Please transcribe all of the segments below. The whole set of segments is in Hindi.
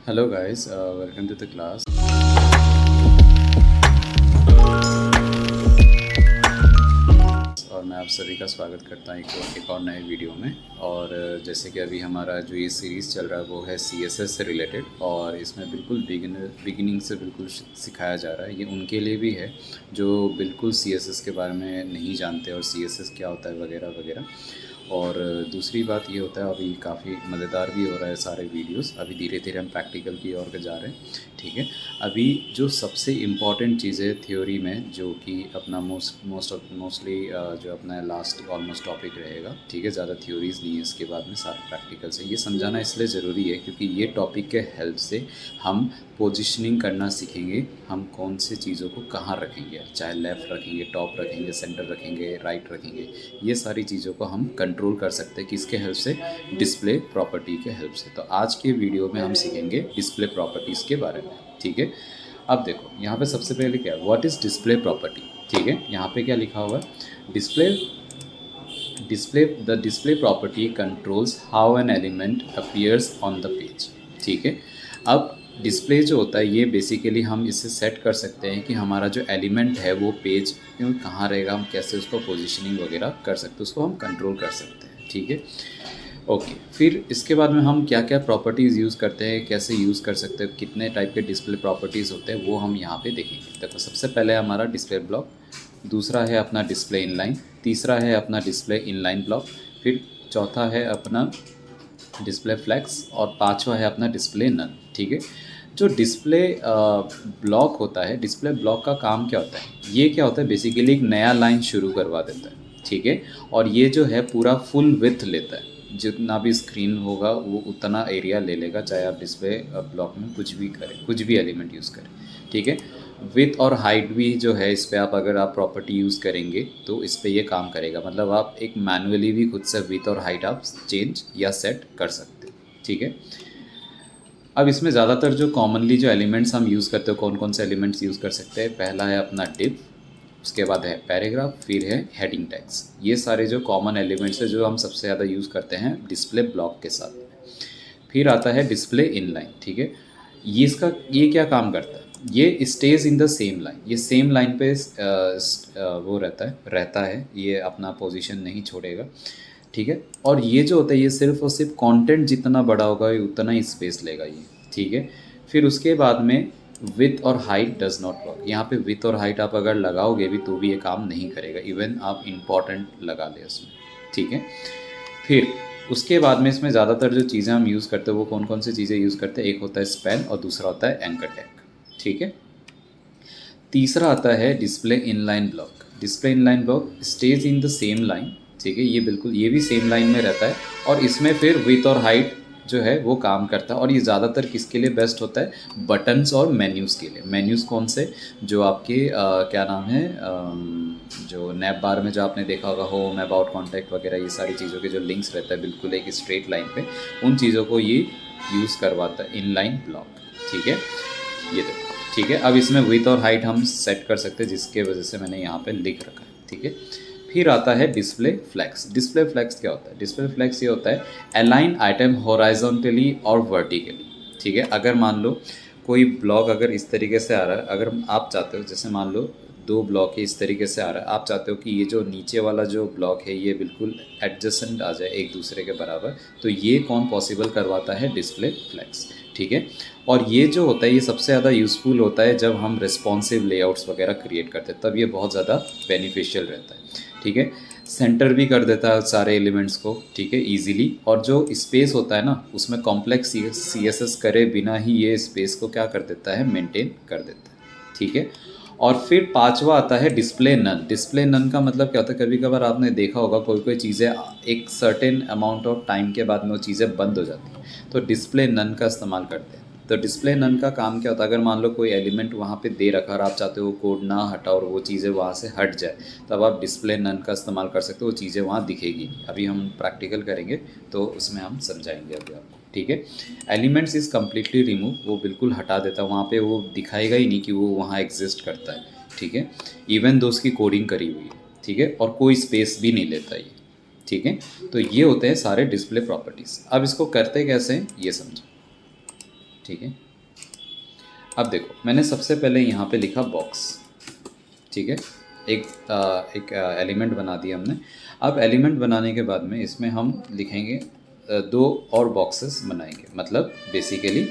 Hello guys, welcome to the class। और मैं आप सभी का स्वागत करता हूँ एक और नए वीडियो में। और जैसे कि अभी हमारा जो ये सीरीज़ चल रहा है वो है CSS से रिलेटेड, और इसमें बिल्कुल बिगिनिंग से बिल्कुल सिखाया जा रहा है। ये उनके लिए भी है जो बिल्कुल CSS के बारे में नहीं जानते और CSS क्या होता है वगैरह वगैरह। और दूसरी बात ये होता है, अभी काफ़ी मज़ेदार भी हो रहा है सारे वीडियोस। अभी धीरे धीरे हम प्रैक्टिकल की ओर जा रहे हैं, ठीक है। अभी जो सबसे इम्पॉर्टेंट चीज़ है थ्योरी में, जो कि अपना मोस्टली जो अपना लास्ट ऑलमोस्ट टॉपिक रहेगा, ठीक है। ज़्यादा थ्योरीज़ नहीं है इसके बाद में, सारे प्रैक्टिकल से। ये समझाना इसलिए ज़रूरी है क्योंकि ये टॉपिक के हेल्प से हम पोजिशनिंग करना सीखेंगे। हम कौन से चीज़ों को कहाँ रखेंगे, चाहे लेफ़्ट रखेंगे, टॉप रखेंगे, सेंटर रखेंगे, राइट रखेंगे, ये सारी चीज़ों को हम कंट्रोल कर सकते हैं। किसके हेल्प से? डिस्प्ले प्रॉपर्टी के हेल्प से। तो आज के वीडियो में हम सीखेंगे डिस्प्ले प्रॉपर्टीज़ के बारे में, ठीक है। अब देखो यहाँ पे सबसे पहले क्या है, व्हाट इज़ डिस्प्ले प्रॉपर्टी, ठीक है। यहाँ पे क्या लिखा हुआ है, the display property controls how an element appears on the page, ठीक है। अब डिस्प्ले जो होता है ये बेसिकली हम इससे सेट कर सकते हैं कि हमारा जो एलिमेंट है वो पेज में कहाँ रहेगा, हम कैसे उसको पोजीशनिंग वगैरह कर सकते हैं, उसको हम कंट्रोल कर सकते हैं, ठीक है। ओके, फिर इसके बाद में हम क्या क्या प्रॉपर्टीज़ यूज़ करते हैं, कैसे यूज़ कर सकते हैं, कितने टाइप के डिस्प्ले प्रॉपर्टीज़ होते हैं, वो हम यहाँ पे देखेंगे। देखो सबसे पहले हमारा डिस्प्ले ब्लॉक, दूसरा है अपना डिस्प्ले इनलाइन, तीसरा है अपना डिस्प्ले इनलाइन ब्लॉक, फिर चौथा है अपना डिस्प्ले फ्लैक्स, और पांचवा है अपना डिस्प्ले नन, ठीक है। जो डिस्प्ले ब्लॉक होता है, डिस्प्ले ब्लॉक का काम क्या होता है, ये क्या होता है, बेसिकली एक नया लाइन शुरू करवा देता है, ठीक है। और ये जो है पूरा फुल विड्थ लेता है, जितना भी स्क्रीन होगा वो उतना एरिया ले लेगा, चाहे आप डिस्प्ले ब्लॉक में कुछ भी करें, कुछ भी एलिमेंट यूज़ करें, ठीक है। विथ और हाइट भी जो है इस पर आप अगर आप प्रॉपर्टी यूज़ करेंगे तो इस पर ये काम करेगा। मतलब आप एक मैनुअली भी खुद से विथ और हाइट आप चेंज या सेट कर सकते हैं, ठीक है। अब इसमें ज़्यादातर जो कॉमनली जो एलिमेंट्स हम यूज़ करते हैं, कौन कौन से एलिमेंट्स यूज़ कर सकते हैं, पहला है अपना डिव, उसके बाद है पैराग्राफ, फिर है हेडिंग टैग्स। ये सारे जो कॉमन एलिमेंट्स है जो हम सबसे ज़्यादा यूज़ करते हैं डिस्प्ले ब्लॉक के साथ। फिर आता है डिस्प्ले इनलाइन, ठीक है। ये क्या काम करता है, ये stage in the same line, ये सेम लाइन पे वो रहता है, ये अपना पोजीशन नहीं छोड़ेगा, ठीक है। और ये जो होता है ये सिर्फ और सिर्फ कंटेंट जितना बड़ा होगा ये उतना ही स्पेस लेगा ये, ठीक है। फिर उसके बाद में विथ और हाइट डज नॉट वर्क। यहाँ पे विथ और हाइट आप अगर लगाओगे भी तो भी ये काम नहीं करेगा, इवन आप इम्पॉर्टेंट लगा ले उसमें, ठीक है। फिर उसके बाद में इसमें ज़्यादातर जो चीज़ें हम यूज़ करते हैं वो कौन कौन सी चीज़ें यूज़ करते हैं, एक होता है स्पैन और दूसरा होता है एंकर टैग, ठीक है। तीसरा आता है display inline block. Display inline block stage in the same line, ठीक है। ये बिल्कुल ये भी सेम लाइन में रहता है, और इसमें फिर विथ और हाइट जो है वो काम करता है। और ये ज़्यादातर किसके लिए बेस्ट होता है, बटन्स और मेन्यूज़ के लिए। मेन्यूज़ कौन से, जो आपके क्या नाम है, जो नैप बार में जो आपने देखा होगा, होम, अबाउट, कॉन्टैक्ट वगैरह, ये सारी चीज़ों के जो लिंक्स रहता है बिल्कुल एक स्ट्रेट लाइन पे, उन चीज़ों को ये यूज़ करवाता है इनलाइन ब्लॉक, ठीक है। ये देखो, ठीक है। अब इसमें विथ और हाइट हम सेट कर सकते हैं, जिसके वजह से मैंने यहाँ पे लिख रखा है, ठीक है। फिर आता है डिस्प्ले फ्लैक्स। डिस्प्ले फ्लैक्स क्या होता है, डिस्प्ले फ्लैक्स ये होता है अलाइन आइटम हॉराइजॉन्टली और वर्टिकली, ठीक है। अगर मान लो कोई ब्लॉक अगर इस तरीके से आ रहा है, अगर आप चाहते हो, जैसे मान लो दो ब्लॉक है इस तरीके से आ रहा है, आप चाहते हो कि ये जो नीचे वाला जो ब्लॉक है ये बिल्कुल एडजसेंट आ जाए, एक दूसरे के बराबर, तो ये कौन पॉसिबल करवाता है, डिस्प्ले फ्लैक्स, ठीक है। और ये जो होता है ये सबसे ज़्यादा यूज़फुल होता है जब हम रिस्पॉन्सिव लेआउट्स वगैरह क्रिएट करते हैं, तब ये बहुत ज़्यादा बेनिफिशियल रहता है, ठीक है। सेंटर भी कर देता है सारे एलिमेंट्स को, ठीक है, इजीली। और जो स्पेस होता है ना, उसमें कॉम्प्लेक्स CSS करे बिना ही ये स्पेस को क्या कर देता है, मेंटेन कर देता है, ठीक है। और फिर पांचवा आता है डिस्प्ले नन। डिस्प्ले नन का मतलब क्या होता है, कभी कभार आपने देखा होगा कोई कोई चीज़ें एक सर्टेन अमाउंट ऑफ टाइम के बाद में वो चीज़ें बंद हो जाती हैं, तो डिस्प्ले नन का इस्तेमाल करते हैं। तो डिस्प्ले नन का काम क्या होता है, अगर मान लो कोई एलिमेंट वहाँ पे दे रखा और आप चाहते हो कोड ना हटा और वो चीज़ें वहाँ से हट जाए, तब आप डिस्प्ले नन का इस्तेमाल कर सकते हो, वो चीज़ें वहाँ दिखेगी नहीं। अभी हम प्रैक्टिकल करेंगे तो उसमें हम समझाएंगे अभी आपको, ठीक है। एलिमेंट्स इज़ कम्प्लीटली रिमूव, वो बिल्कुल हटा देता है, वहाँ पे वो दिखाएगा ही नहीं कि वो वहाँ एग्जिस्ट करता है, ठीक है। इवन दो उसकी कोडिंग करी हुई है, ठीक है, और कोई स्पेस भी नहीं लेता ये, ठीक है। तो ये होते हैं सारे डिस्प्ले प्रॉपर्टीज़। अब इसको करते कैसे हैं ये समझो, ठीक है। अब देखो मैंने सबसे पहले यहाँ पे लिखा बॉक्स, ठीक है, एक एलिमेंट बना दिया हमने। अब एलिमेंट बनाने के बाद में इसमें हम लिखेंगे दो और बॉक्सेस बनाएंगे, मतलब बेसिकली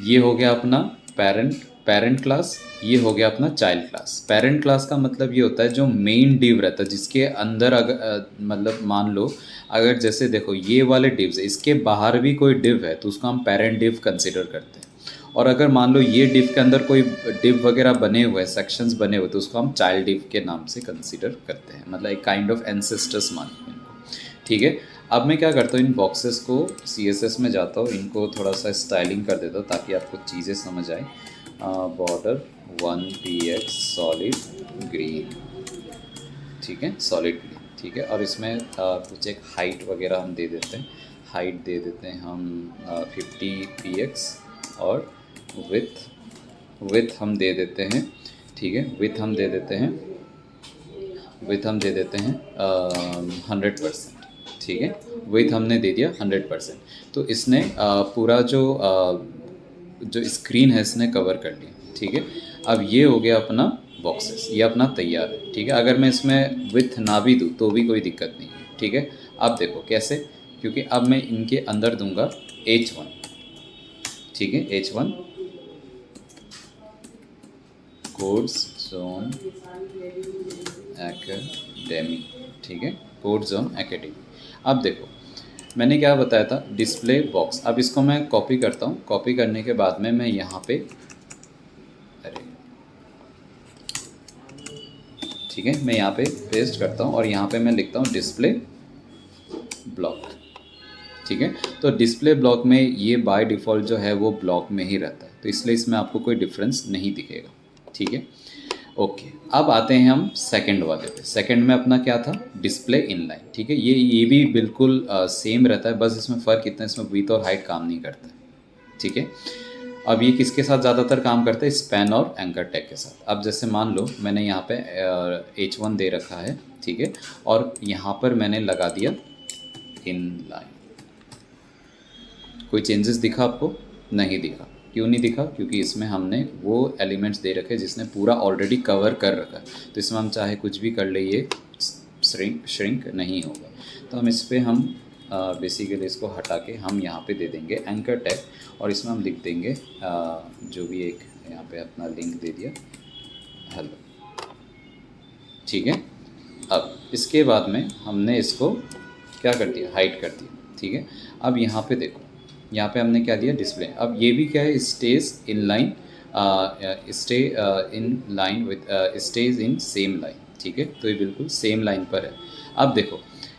ये हो गया अपना पेरेंट क्लास, ये हो गया अपना चाइल्ड क्लास। पेरेंट क्लास का मतलब ये होता है जो मेन डिव रहता है, जिसके अंदर अगर मतलब मान लो अगर जैसे देखो ये वाले डिव्स है, इसके बाहर भी कोई डिव है तो उसको हम पेरेंट डिव कंसिडर करते हैं। और अगर मान लो ये डिव के अंदर कोई डिव वगैरह बने हुए हैं, सेक्शंस बने हुए, तो उसको हम चाइल्ड डिव के नाम से कंसिडर करते हैं, मतलब एक काइंड ऑफ एंसेस्टर्स मान लो इनको, ठीक है। अब मैं क्या करता हूँ, इन बॉक्सेस को CSS में जाता हूँ, इनको थोड़ा सा स्टाइलिंग कर देता हूँ ताकि आपको चीज़ें समझ आए। बॉर्डर 1px सॉलिड ग्रीन, ठीक है, सॉलिड ग्रीन, ठीक है। और इसमें कुछ एक हाइट वगैरह हम दे देते हैं, हाइट दे देते हैं हम 50px, और विथ हम दे देते हैं, ठीक है, विथ हम दे देते हैं 100%, ठीक है, विथ हमने दे दिया 100%। तो इसने पूरा जो स्क्रीन है इसने कवर कर लिया, ठीक है। अब ये हो गया अपना बॉक्सेस, ये अपना तैयार है, ठीक है। अगर मैं इसमें विथ ना भी दूँ तो भी कोई दिक्कत नहीं है, ठीक है। अब देखो कैसे, क्योंकि अब मैं इनके अंदर दूंगा H1, ठीक है, H1 कोड्स जोन एकेडमी, ठीक है, कोड जोन एकेडमी। अब देखो मैंने क्या बताया था, डिस्प्ले बॉक्स। अब इसको मैं कॉपी करता हूँ, कॉपी करने के बाद में मैं यहाँ पे, अरे ठीक है, मैं यहाँ पे पेस्ट करता हूँ और यहाँ पे मैं लिखता हूँ डिस्प्ले ब्लॉक, ठीक है। तो डिस्प्ले ब्लॉक में ये बाय डिफ़ॉल्ट जो है वो ब्लॉक में ही रहता है, तो इसलिए इसमें आपको कोई डिफरेंस नहीं दिखेगा, ठीक है। ओके, अब आते हैं हम सेकंड वाले पे। सेकंड में अपना क्या था, डिस्प्ले इनलाइन, ठीक है। ये भी बिल्कुल सेम रहता है, बस इसमें फ़र्क इतना है, इसमें विड्थ और हाइट काम नहीं करता है, ठीक है। अब ये किसके साथ ज़्यादातर काम करते हैं, स्पैन और एंकर टैग के साथ। अब जैसे मान लो मैंने यहाँ पे H1 दे रखा है, ठीक है, और यहाँ पर मैंने लगा दिया इनलाइन। कोई चेंजेस दिखा आपको? नहीं दिखा। क्यों नहीं दिखा? क्योंकि इसमें हमने वो एलिमेंट्स दे रखे जिसने पूरा ऑलरेडी कवर कर रखा है, तो इसमें हम चाहे कुछ भी कर ले ये श्रिंक नहीं होगा। तो हम इस पर हम बेसिकली इसको हटा के हम यहाँ पे दे देंगे एंकर टैग, और इसमें हम लिख देंगे जो भी एक यहाँ पे अपना लिंक दे दिया, हेलो, ठीक है। अब इसके बाद में हमने इसको क्या कर दिया, हाइड कर दिया, ठीक है। अब यहाँ पे देखो, यहाँ पे हमने क्या दिया, डिस्प्ले। अब ये भी क्या है, stage in line, stage in same line, ठीक है। तो ये बिल्कुल सेम लाइन पर है। अब देखो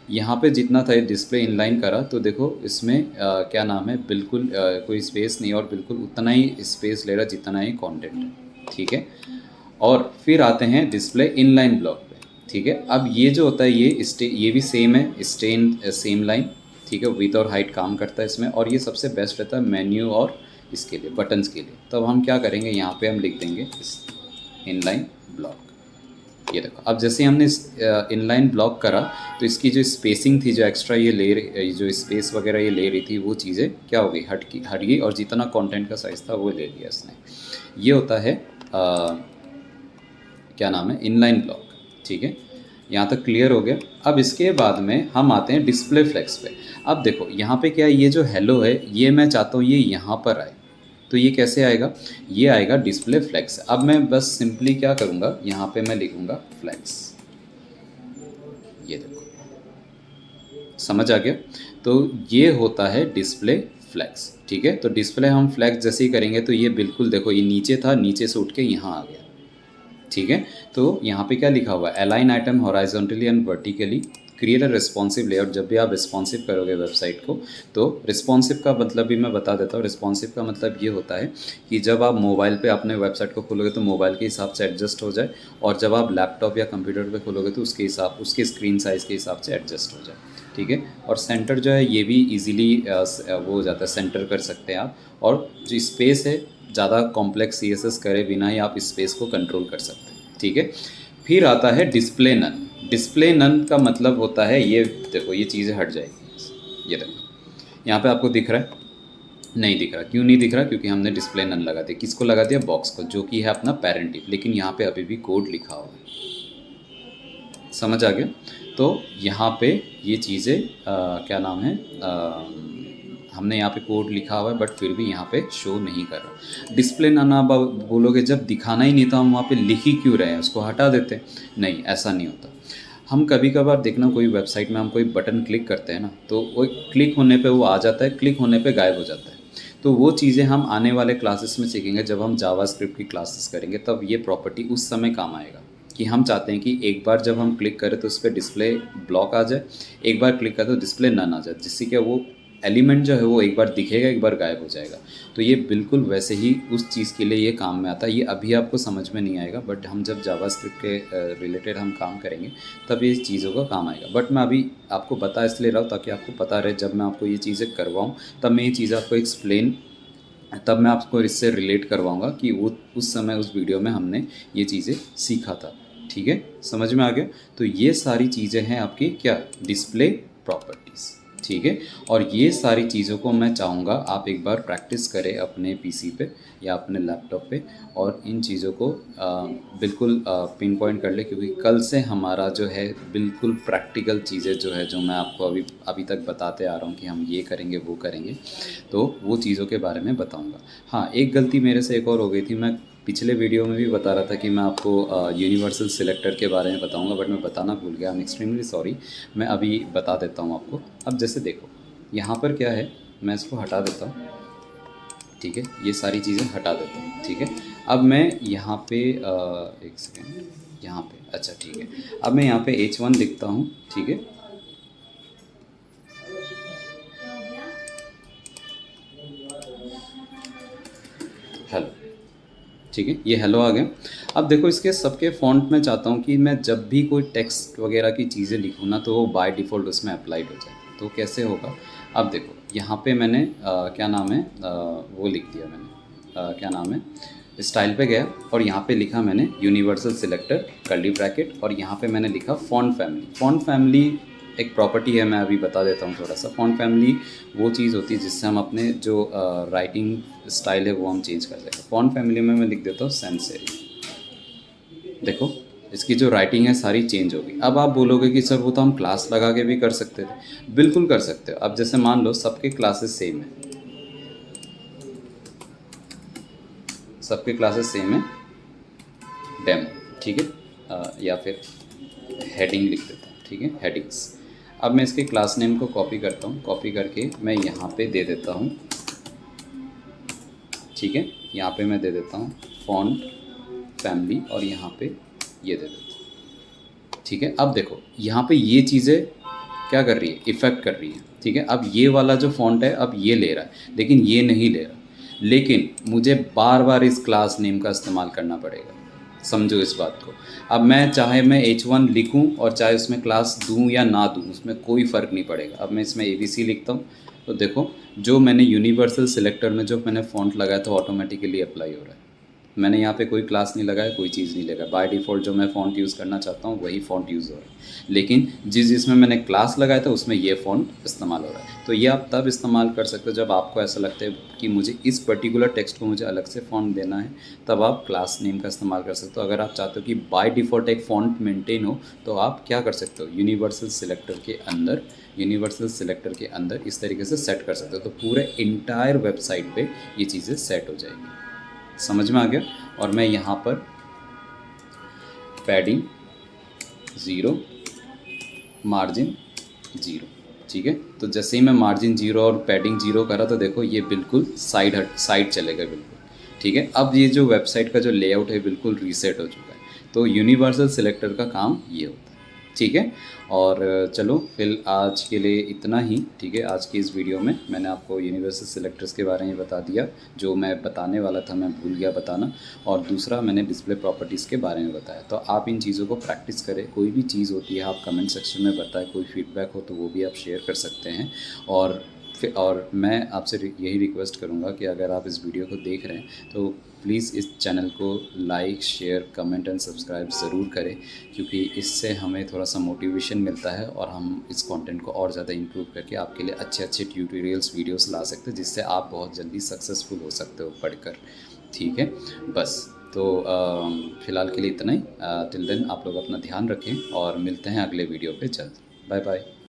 यहाँ पे जितना था डिस्प्ले इनलाइन करा, तो देखो इसमें क्या नाम है, बिल्कुल कोई स्पेस नहीं, और बिल्कुल उतना ही स्पेस ले रहा जितना ही कंटेंट है, ठीक है। और फिर आते हैं डिस्प्ले इनलाइन ब्लॉक पे, ठीक है। अब ये जो होता है ये भी सेम है, स्टे इन सेम लाइन, ठीक है, विथ और हाइट काम करता है इसमें, और ये सबसे बेस्ट रहता है मेन्यू और इसके लिए, बटन्स के लिए। तो अब हम क्या करेंगे, यहाँ पे हम लिख देंगे इनलाइन ब्लॉक। ये देखो, अब जैसे हमने इनलाइन ब्लॉक करा, तो इसकी जो स्पेसिंग थी, जो एक्स्ट्रा ये जो स्पेस वगैरह ये ले रही थी, वो चीज़ें क्या हो गई, हट गई, और जितना कंटेंट का साइज़ था वो ले लिया इसने। ये होता है क्या नाम है, इनलाइन ब्लॉक, ठीक है। यहाँ तक क्लियर हो गया। अब इसके बाद में हम आते हैं डिस्प्ले फ्लेक्स पे। अब देखो यहाँ पे क्या है, ये जो हेलो है, ये मैं चाहता हूँ ये यहाँ पर आए, तो ये कैसे आएगा, ये आएगा डिस्प्ले फ्लेक्स। अब मैं बस सिंपली क्या करूँगा, यहाँ पे मैं लिखूँगा फ्लेक्स, ये देखो, समझ आ गया। तो ये होता है डिस्प्ले फ्लेक्स, ठीक है। तो डिस्प्ले हम फ्लेक्स जैसे ही करेंगे तो ये बिल्कुल देखो, ये नीचे था, नीचे से उठ के यहाँ आ गया, ठीक है। तो यहाँ पे क्या लिखा हुआ है, align item horizontally and vertically, create a responsive layout. जब भी आप रिस्पॉन्सिव करोगे वेबसाइट को, तो रिस्पॉन्सिव का मतलब भी मैं बता देता हूँ। रिस्पॉन्सिव का मतलब ये होता है कि जब आप मोबाइल पे अपने वेबसाइट को खोलोगे तो मोबाइल के हिसाब से एडजस्ट हो जाए, और जब आप लैपटॉप या कंप्यूटर पे खोलोगे तो उसके स्क्रीन साइज़ के हिसाब से एडजस्ट हो जाए, ठीक है। और सेंटर जो है ये भी ईजिली वो हो जाता है, सेंटर कर सकते हैं आप। और जो स्पेस है, ज़्यादा कॉम्प्लेक्स CSS करे बिना ही आप स्पेस को कंट्रोल कर सकते हैं, ठीक है। फिर आता है डिस्प्ले नन। डिस्प्ले नन का मतलब होता है, ये देखो ये चीज़ें हट जाएगी, ये देखो यहाँ पे आपको दिख रहा है, नहीं दिख रहा। क्यों नहीं दिख रहा? क्योंकि हमने डिस्प्ले नन लगा दिया। किसको लगा दिया? बॉक्स को, जो कि है अपना पेरेंट इफ, लेकिन यहाँ पे अभी भी कोड लिखा हुआ है। समझ आ गया? तो यहाँ पे ये चीज़ें क्या नाम है, हमने यहाँ पे कोड लिखा हुआ है बट फिर भी यहाँ पे शो नहीं कर रहा। डिस्प्ले ना बोलोगे, जब दिखाना ही नहीं था हम वहाँ पे लिख ही क्यों रहे हैं, उसको हटा देते। नहीं, ऐसा नहीं होता। हम कभी कभार देखना, कोई वेबसाइट में हम कोई बटन क्लिक करते हैं ना, तो वो क्लिक होने पे वो आ जाता है, क्लिक होने पे गायब हो जाता है। तो वो चीज़ें हम आने वाले क्लासेस में सीखेंगे। जब हम जावास्क्रिप्ट की क्लासेस करेंगे तब ये प्रॉपर्टी उस समय काम आएगा, कि हम चाहते हैं कि एक बार जब हम क्लिक करें तो उस पर डिस्प्ले ब्लॉक आ जाए, एक बार क्लिक करें तो डिस्प्ले नन आ जाए, जिससे कि वो एलिमेंट जो है वो एक बार दिखेगा, एक बार गायब हो जाएगा। तो ये बिल्कुल वैसे ही उस चीज़ के लिए ये काम में आता है। ये अभी आपको समझ में नहीं आएगा, बट हम जब जावास्क्रिप्ट के रिलेटेड हम काम करेंगे तब ये चीज़ों का काम आएगा। बट मैं अभी आपको बता इसलिए रहा हूँ ताकि आपको पता रहे, जब मैं आपको ये चीज़ें करवाऊँ तब मैं ये चीज़ आपको एक्सप्लेन, तब मैं आपको इससे रिलेट करवाऊँगा कि वो उस समय उस वीडियो में हमने ये चीज़ें सीखा था। ठीक है, समझ में आ गया? तो ये सारी चीज़ें हैं आपकी क्या, डिस्प्ले प्रॉपर्टीज़। ठीक है, और ये सारी चीज़ों को मैं चाहूँगा आप एक बार प्रैक्टिस करें अपने पीसी पे या अपने लैपटॉप पे, और इन चीज़ों को बिल्कुल पिन पॉइंट कर ले, क्योंकि कल से हमारा जो है बिल्कुल प्रैक्टिकल चीज़ें जो है, जो मैं आपको अभी तक बताते आ रहा हूँ कि हम ये करेंगे वो करेंगे, तो वो चीज़ों के बारे में बताऊँगा। हाँ, एक गलती मेरे से एक और हो गई थी। मैं पिछले वीडियो में भी बता रहा था कि मैं आपको यूनिवर्सल सिलेक्टर के बारे में बताऊंगा, बट मैं बताना भूल गया। I am extremely sorry. मैं अभी बता देता हूँ आपको। अब जैसे देखो, यहाँ पर क्या है, मैं इसको हटा देता हूँ। ठीक है, ये सारी चीज़ें हटा देता हूँ। ठीक है, अब मैं यहाँ पे एक सेकेंड, यहाँ पे, अच्छा ठीक है, अब मैं यहाँ पे H1 लिखता हूँ। ठीक है, हेलो। ठीक है, ये हेलो आ गया। अब देखो, इसके सबके फ़ॉन्ट में चाहता हूँ कि मैं जब भी कोई टेक्स्ट वगैरह की चीज़ें लिखूँ ना, तो वो बाय डिफ़ॉल्ट उसमें अप्लाइड हो जाए। तो कैसे होगा? अब देखो, यहाँ पे मैंने क्या नाम है, वो लिख दिया मैंने, क्या नाम है, स्टाइल पे गया और यहाँ पे लिखा मैंने यूनिवर्सल सिलेक्टर कर्ली ब्रैकेट, और यहाँ पे मैंने लिखा फ़ॉन्ट फैमिली। फ़ॉन्ट फैमिली एक प्रॉपर्टी है, मैं अभी बता देता हूँ थोड़ा सा। फ़ॉन्ट फैमिली वो चीज़ होती है जिससे हम अपने जो राइटिंग स्टाइल है वो हम चेंज कर सकते हैं। फ़ॉन्ट फैमिली में मैं लिख देता हूँ सैंस सेरिफ। देखो, इसकी जो राइटिंग है सारी चेंज होगी। अब आप बोलोगे कि सर वो तो हम क्लास लगा के भी कर सकते थे। बिल्कुल कर सकते हो। अब जैसे मान लो सबके क्लासेस सेम है, सबके क्लासेस सेम है, डेमो। ठीक है, या फिर हेडिंग लिख देता हूँ। ठीक है, हेडिंग्स। अब मैं इसके क्लास नेम को कॉपी करता हूँ, कॉपी करके मैं यहाँ पे दे देता हूँ। ठीक है, यहाँ पे मैं दे देता हूँ फॉन्ट फैमिली, और यहाँ पे ये दे देता हूँ। ठीक है, अब देखो यहाँ पे ये चीज़ें क्या कर रही है, इफ़ेक्ट कर रही है। ठीक है, अब ये वाला जो फॉन्ट है अब ये ले रहा है, लेकिन ये नहीं ले रहा। लेकिन मुझे बार बार इस क्लास नेम का इस्तेमाल करना पड़ेगा। समझो इस बात को। अब मैं चाहे मैं H1 लिखूं और चाहे उसमें क्लास दूं या ना दूं, उसमें कोई फ़र्क नहीं पड़ेगा। अब मैं इसमें ABC लिखता हूं, तो देखो जो मैंने यूनिवर्सल सिलेक्टर में जो मैंने फ़ॉन्ट लगाया था ऑटोमेटिकली अप्लाई हो रहा है। मैंने यहाँ पे कोई क्लास नहीं लगाया, कोई चीज़ नहीं लगा। बाय डिफ़ॉल्ट जो मैं फ़ॉन्ट यूज़ करना चाहता हूँ वही फ़ॉन्ट यूज़ हो रहा है, लेकिन जिसमें मैंने क्लास लगाया था उसमें ये फ़ॉन्ट इस्तेमाल हो रहा है। तो ये आप तब इस्तेमाल कर सकते हो जब आपको ऐसा लगता है कि मुझे इस पर्टिकुलर टेक्स्ट को मुझे अलग से फ़ॉन्ट देना है, तब आप क्लास नेम का इस्तेमाल कर सकते हो। अगर आप चाहते हो कि बाय डिफ़ॉल्ट एक फ़ॉन्ट मेंटेन हो, तो आप क्या कर सकते हो, यूनिवर्सल सिलेक्टर के अंदर इस तरीके से सेट कर सकते हो। तो पूरे इंटायर वेबसाइट पे ये चीज़ें सेट हो जाएगी। समझ में आ गया? और मैं यहाँ पर पैडिंग 0, मार्जिन 0। ठीक है, तो जैसे ही मैं मार्जिन 0 और पैडिंग 0 करा तो देखो ये बिल्कुल साइड चलेगा बिल्कुल। ठीक है, अब ये जो वेबसाइट का जो लेआउट है बिल्कुल रीसेट हो चुका है। तो यूनिवर्सल सिलेक्टर का काम ये होता है। ठीक है, और चलो फिर आज के लिए इतना ही। ठीक है, आज की इस वीडियो में मैंने आपको यूनिवर्सल सिलेक्टर्स के बारे में बता दिया, जो मैं बताने वाला था मैं भूल गया बताना, और दूसरा मैंने डिस्प्ले प्रॉपर्टीज़ के बारे में बताया। तो आप इन चीज़ों को प्रैक्टिस करें। कोई भी चीज़ होती है आप कमेंट सेक्शन में बताएं, कोई फीडबैक हो तो वो भी आप शेयर कर सकते हैं। और और मैं आपसे यही रिक्वेस्ट करूँगा कि अगर आप इस वीडियो को देख रहे हैं तो प्लीज़ इस चैनल को like, share, comment and subscribe ज़रूर करें, क्योंकि इससे हमें थोड़ा सा मोटिवेशन मिलता है और हम इस कंटेंट को और ज़्यादा इम्प्रूव करके आपके लिए अच्छे अच्छे ट्यूटोरियल्स वीडियोस ला सकते हैं, जिससे आप बहुत जल्दी सक्सेसफुल हो सकते हो पढ़कर। ठीक है, बस तो फ़िलहाल के लिए इतना ही। टिल देन आप लोग अपना ध्यान रखें और मिलते हैं अगले वीडियो पे जल्द। Bye bye.